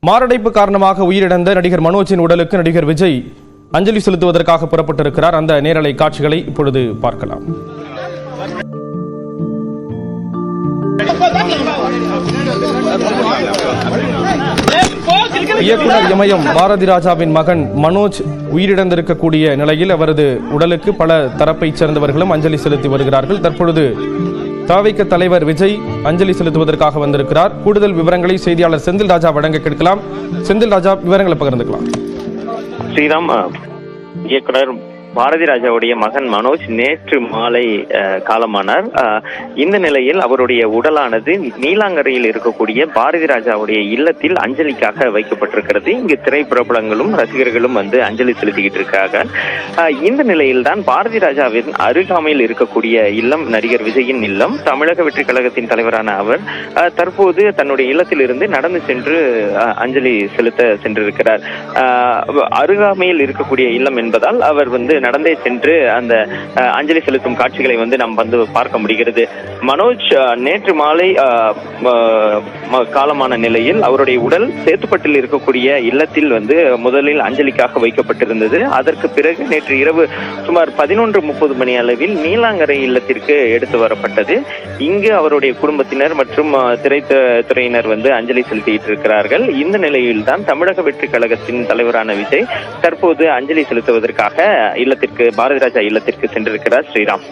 மாரடைப்பு காரணமாக உயிரிழந்த நடிகர் மனோஜின் உடலுக்கு நடிகர் விஜய் அஞ்சலி செலுத்துவதற்காக புறப்பட்டிருக்கிறார். அந்த நேரலை காட்சிகளை இப்பொழுது பார்க்கலாம். இயக்குனர் இமயம் பாரதி ராஜாவின் மகன் மனோஜ் உயிரிழந்திருக்கக்கூடிய நிலையில் அவரது உடலுக்கு பல தரப்பைச் சேர்ந்தவர்களும் அஞ்சலி செலுத்தி வருகிறார்கள். தற்பொழுது தவிக தலைவர் விஜய் அஞ்சலி செலுத்துவதற்காக வந்திருக்கிறார். கூடுதல் விவரங்களை செய்தியாளர் செந்தில் ராஜா வழங்க கேட்கலாம். செந்தில் ராஜா, விவரங்களை பகிர்ந்துக்கலாம். ஸ்ரீராம், இயக்குனர் பாரதி ராஜாவுடைய மகன் மனோஜ் நேற்று மாலை காலமானார். இந்த நிலையில் அவருடைய உடலானது நீலாங்கரையில் இருக்கக்கூடிய பாரதி ராஜாவுடைய இல்லத்தில் அஞ்சலிக்காக வைக்கப்பட்டிருக்கிறது. இங்கு திரைப்பிரபலங்களும் ரசிகர்களும் வந்து அஞ்சலி செலுத்திக்கிட்டு இருக்காங்க. இந்த நிலையில் தான் பாரதி ராஜாவின் அருகாமையில் இருக்கக்கூடிய இல்லம் நடிகர் விஜயின் இல்லம். தமிழக வெற்றி கழகத்தின் தலைவரான அவர் தற்போது தன்னுடைய இல்லத்தில் இருந்து நடந்து சென்று அஞ்சலி செலுத்த சென்றிருக்கிறார். அருகாமையில் இருக்கக்கூடிய இல்லம் என்பதால் அவர் வந்து நடந்தே சென்று அந்த அஞ்சலி செலுத்தும் காட்சிகளை வந்து நாம் வந்து பார்க்க முடிகிறது. மனோஜ் நேற்று மாலை காலமான நிலையில் அவருடைய உடல் சேத்துப்பட்டில் இருக்கக்கூடிய இல்லத்தில் வந்து முதலில் அஞ்சலிக்காக வைக்கப்பட்டிருந்தது. அதற்கு பிறகு நேற்று இரவு சுமார் 11:30 மணி அளவில் நீலாங்கரை இல்லத்திற்கு எடுத்து வரப்பட்டது. இங்கு அவருடைய குடும்பத்தினர் மற்றும் திரைத்துறையினர் வந்து அஞ்சலி செலுத்திட்டு இருக்கிறார்கள். இந்த நிலையில் தான் தமிழக வெற்றி கழகத்தின் தலைவரான விஜய் தற்போது அஞ்சலி செலுத்துவதற்காக பாரதி ராஜா இல்லத்திற்கு சென்றிருக்கிறார். ஸ்ரீராம்,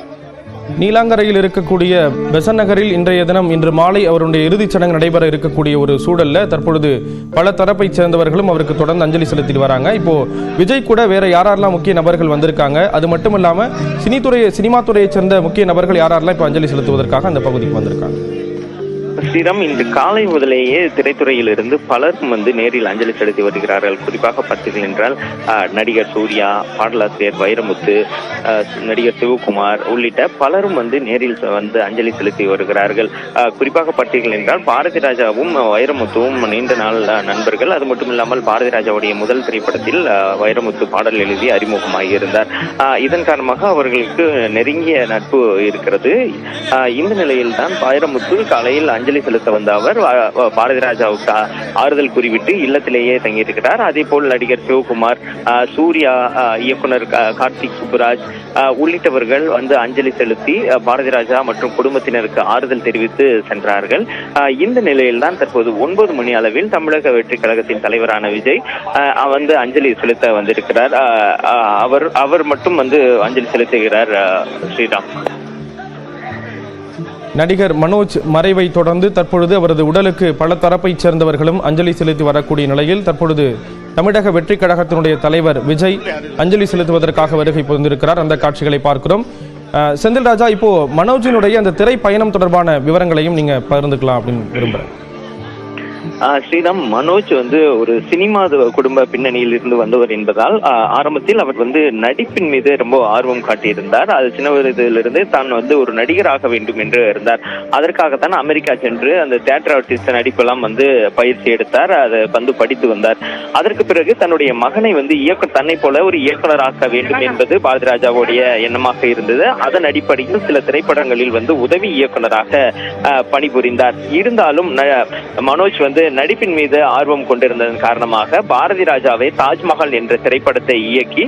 நீலாங்கரையில் இருக்கக்கூடிய பெசன் நகரில் இன்று மாலை அவருடைய இறுதிச் சடங்கு நடைபெற இருக்கக்கூடிய ஒரு சூழல்ல தற்பொழுது பல தரப்பை சேர்ந்தவர்களும் அவருக்கு தொடர்ந்து அஞ்சலி செலுத்திட்டு வராங்க. இப்போ விஜய் கூட வேற யாரெல்லாம் முக்கிய நபர்கள் வந்திருக்காங்க, அது மட்டும் இல்லாம சினிமா துறையை சேர்ந்த முக்கிய நபர்கள் யாரெல்லாம் இப்போ அஞ்சலி செலுத்துவதற்காக அந்த பகுதிக்கு வந்திருக்காங்க? ஸ்ரீராம், இன்று காலை முதலேயே திரைத்துறையில் இருந்து பலரும் வந்து நேரில் அஞ்சலி செலுத்தி வருகிறார்கள். குறிப்பாக பார்த்தீர்கள் என்றால் நடிகர் சூர்யா, பாடலாசிரியர் வைரமுத்து, நடிகர் சிவகுமார் உள்ளிட்ட பலரும் வந்து நேரில் வந்து அஞ்சலி செலுத்தி வருகிறார்கள். குறிப்பாக பார்த்தீர்கள் என்றால் பாரதி ராஜாவும் வைரமுத்துவும் நீண்ட நாள் நண்பர்கள். அது மட்டும் இல்லாமல் பாரதி ராஜாவுடைய முதல் திரைப்படத்தில் வைரமுத்து பாடல் எழுதி அறிமுகமாகி இருந்தார். இதன் காரணமாக அவர்களுக்கு நெருங்கிய நட்பு இருக்கிறது. இந்த நிலையில் தான் வைரமுத்து காலையில் அஞ்சலி செலுத்த வந்த அவர் பாரதி ராஜாவுக்கு ஆறுதல் கூறிவிட்டு இல்லத்திலேயே தங்கியிருக்கிறார். அதே போல் நடிகர் சிவகுமார், சூர்யா, இயக்குனர் கார்த்திக் சுப்புராஜ் உள்ளிட்டவர்கள் வந்து அஞ்சலி செலுத்தி பாரதி ராஜா மற்றும் குடும்பத்தினருக்கு ஆறுதல் தெரிவித்து சென்றார்கள். இந்த நிலையில் தான் தற்போது 9 மணி அளவில் தமிழக வெற்றி கழகத்தின் தலைவரான விஜய் வந்து அஞ்சலி செலுத்த வந்திருக்கிறார். அவர் மட்டும் வந்து அஞ்சலி செலுத்துகிறார். ஸ்ரீராம், நடிகர் மனோஜ் மறைவை தொடர்ந்து தற்பொழுது அவரது உடலுக்கு பல தரப்பைச் சேர்ந்தவர்களும் அஞ்சலி செலுத்தி வரக்கூடிய நிலையில் தற்பொழுது தமிழக வெற்றி கழகத்தினுடைய தலைவர் விஜய் அஞ்சலி செலுத்துவதற்காக வருகை புரிந்திருக்கிறார். அந்த காட்சிகளை பார்க்கிறோம். செந்தில் ராஜா, இப்போ மனோஜினுடைய அந்த திரை பயணம் தொடர்பான விவரங்களையும் நீங்க பகிர்ந்துக்கலாம் அப்படின்னு விரும்புறேன். ஸ்ரீராம், மனோஜ் வந்து ஒரு சினிமா குடும்ப பின்னணியில் இருந்து வந்தவர் என்பதால் ஆரம்பத்தில் அவர் வந்து நடிப்பின் மீது ரொம்ப ஆர்வம் காட்டியிருந்தார். அது சின்ன வயதிலிருந்து தான் வந்து ஒரு நடிகராக வேண்டும் என்று இருந்தார். அதற்காகத்தான் அமெரிக்கா சென்று அந்த தியேட்டர் ஆர்டிஸ்ட் நடிப்பெல்லாம் வந்து பயிற்சி எடுத்தார். அதை வந்து படித்து வந்தார். அதற்கு பிறகு தன்னுடைய மகனை வந்து தன்னை போல ஒரு இயக்குனராக்க வேண்டும் என்பது பாரதி ராஜாவுடைய எண்ணமாக இருந்தது. அதன் அடிப்படையில் சில திரைப்படங்களில் வந்து உதவி இயக்குனராக பணிபுரிந்தார். இருந்தாலும் மனோஜ் வந்து நடிப்பின் மீது ஆர்வம் கொண்டிருந்ததன் காரணமாக பாரதி ராஜாவை தாஜ்மஹால் என்ற திரைப்படத்தை இயக்கி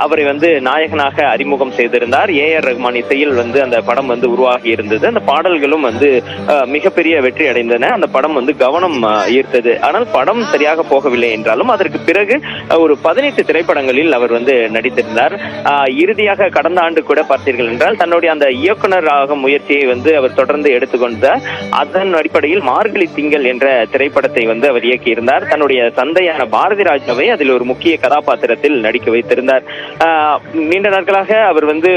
அவரை வந்து நாயகனாக அறிமுகம் செய்திருந்தார். AR ரஹ்மான் இசையில் வந்து அந்த படம் வந்து உருவாகி இருந்தது. அந்த பாடல்களும் வந்து மிகப்பெரிய வெற்றி அடைந்தன. அந்த படம் வந்து கவனம் ஈர்த்தது. ஆனால் படம் சரியாக போகவில்லை என்றாலும் அதற்கு பிறகு ஒரு 18 திரைப்படங்களில் அவர் வந்து நடித்திருந்தார். இறுதியாக கடந்த ஆண்டு கூட பார்த்தீர்கள் என்றால் தன்னுடைய அந்த இயக்குனர் முயற்சியை வந்து அவர் தொடர்ந்து எடுத்துக்கொண்டார். அதன் அடிப்படையில் மார்கழி திங்கள் என்ற திரைப்படத்தை வந்து அவர் இயக்கியிருந்தார். தன்னுடைய தந்தையான பாரதி ராஜாவை அதில் ஒரு முக்கிய கதாபாத்திரத்தில் நடிக்க வைத்திருந்தார். நீண்ட நாட்களாக அவர் வந்து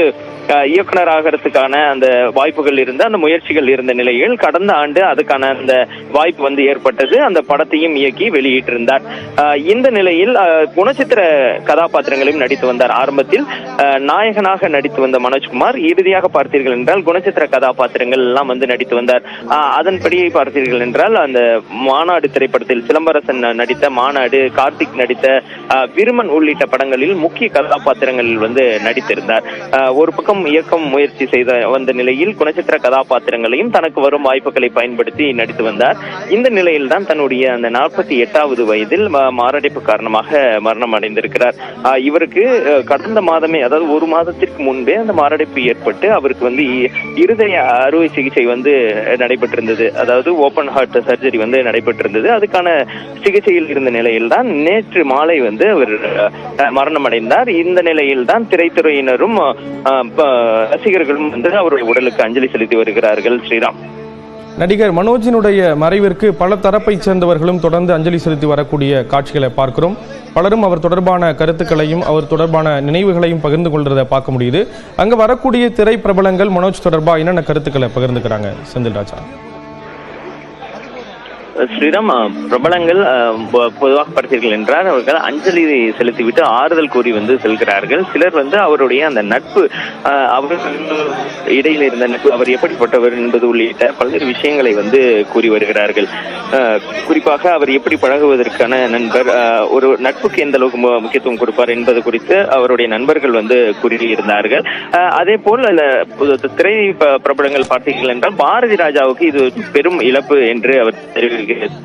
இயக்குனராகிறதுக்கான அந்த வாய்ப்புகள் இருந்த அந்த முயற்சிகள் இருந்த நிலையில் கடந்த ஆண்டு அதுக்கான அந்த வாய்ப்பு வந்து ஏற்பட்டது. அந்த படத்தையும் இயக்கி வெளியிட்டிருந்தார். இந்த நிலையில் குணச்சித்திர கதாபாத்திரங்களையும் நடித்து வந்தார். ஆரம்பத்தில் நாயகனாக நடித்து வந்த மனோஜ்குமார் இறுதியாக பார்த்தீர்கள் என்றால் குணச்சித்திர கதாபாத்திரங்கள் எல்லாம் வந்து நடித்து வந்தார். அதன்படி பார்த்தீர்கள் என்றால் அந்த மாநாடு திரைப்படத்தில் சிலம்பரசன் நடித்த மாநாடு, கார்த்திக் நடித்த விருமன் உள்ளிட்ட படங்களில் முக்கிய கதாபாத்திரங்களில் வந்து நடித்திருந்தார். ஒரு பக்கம் இயக்கம் முயற்சி செய்த வந்த நிலையில் குணச்சித்திர கதாபாத்திரங்களையும் தனக்கு வரும் வாய்ப்புகளை பயன்படுத்தி நடித்து வந்தார். இந்த நிலையில் தான் தன்னுடைய அந்த 48வது வயதில் மாரடைப்பு காரணமாக மரணம் அடைந்திருக்கிறார். இவருக்கு கடந்த மாதமே, அதாவது ஒரு மாதத்திற்கு முன்பே அந்த மாரடைப்பு ஏற்பட்டு அவருக்கு வந்து இருதய அறுவை சிகிச்சை வந்து நடைபெற்றிருந்தது. அதாவது ஓபன் ஹார்ட் சர்ஜரி வந்து நடைபெற்றிருந்தது. அதுக்கான சிகிச்சையில் இருந்த நிலையில் தான் நேற்று மாலை வந்து அவர் மரணம் அடைந்தார். இந்த நிலையில் தான் திரைத்துறையினரும் ரசிகர்களும் வந்து அவருடைய உடலுக்கு அஞ்சலி செலுத்தி வருகிறார்கள். ஸ்ரீராம், நடிகர் மனோஜினுடைய மறைவிற்கு பல தரப்பைச் சேர்ந்தவர்களும் தொடர்ந்து அஞ்சலி செலுத்தி வரக்கூடிய காட்சிகளை பார்க்கிறோம். பலரும் அவர் தொடர்பான கருத்துக்களையும் அவர் தொடர்பான நினைவுகளையும் பகிர்ந்து கொள்றதை பார்க்க முடியுது. அங்க வரக்கூடிய திரை பிரபலங்கள் மனோஜ் தொடர்பா என்னென்ன கருத்துக்களை பகிர்ந்துக்கிறாங்க செந்தில் ராஜா? ஸ்ரீராம், பிரபலங்கள் பொதுவாக பார்த்தீர்கள் என்றால் அவர்கள் அஞ்சலி செலுத்திவிட்டு ஆறுதல் கூறி வந்து செல்கிறார்கள். சிலர் வந்து அவருடைய அந்த நட்பு, அவர்கள் இடையில் இருந்த நட்பு, அவர் எப்படிப்பட்டவர் என்பது உள்ளிட்ட பல்வேறு விஷயங்களை வந்து கூறி வருகிறார்கள். குறிப்பாக அவர் எப்படி பழகுவதற்கான நண்பர், ஒரு நட்புக்கு எந்த அளவுக்கு முக்கியத்துவம் கொடுப்பார் என்பது குறித்து அவருடைய நண்பர்கள் வந்து கூறியிருந்தார்கள். அதே போல் அந்த திரை பிரபலங்கள் பார்த்தீர்கள் என்றால் பாரதி ராஜாவுக்கு இது பெரும் இழப்பு என்று அவர் தெரிவிக்கிறார்.